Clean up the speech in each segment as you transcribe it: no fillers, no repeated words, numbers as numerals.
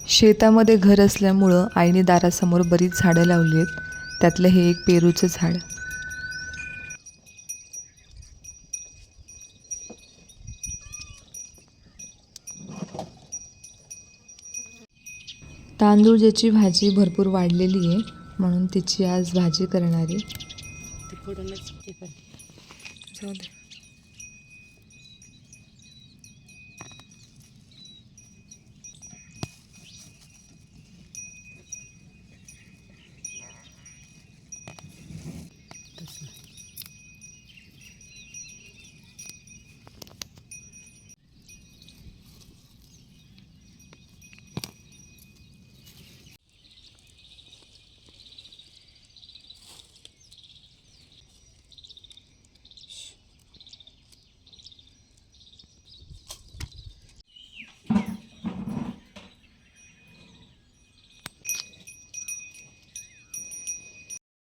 शेतामध्ये घर असल्यामुळं आईने दारासमोर बरीच झाडं लावली आहेत. त्यातलं हे एक पेरूचं झाड. तांदूळ ज्याची भाजी भरपूर वाढलेली आहे म्हणून तिची आज भाजी करणार आहे. जाऊ दे.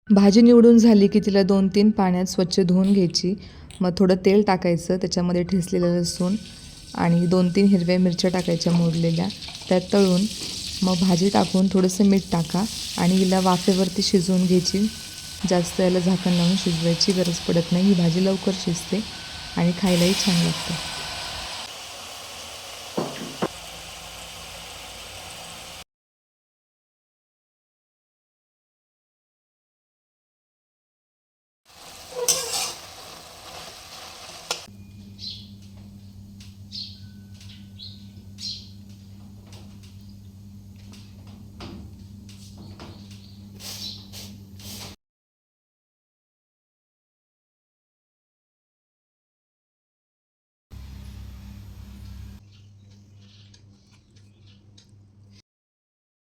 भाजी निवडून झाली की तिला 2-3 पाण्यात स्वच्छ धुवून घ्यायची. मग थोडं तेल टाकायचं, त्याच्यामध्ये ठेचलेलं लसूण आणि 2-3 हिरव्या मिरच्या टाकायच्या मोडलेल्या, त्यात तळून मग भाजी टाकून थोडंसं मीठ टाका आणि हिला वाफेवरती शिजवून घ्यायची. जास्त याला झाकण लावून शिजवायची गरज पडत नाही. ही भाजी लवकर शिजते आणि खायलाही छान लागते.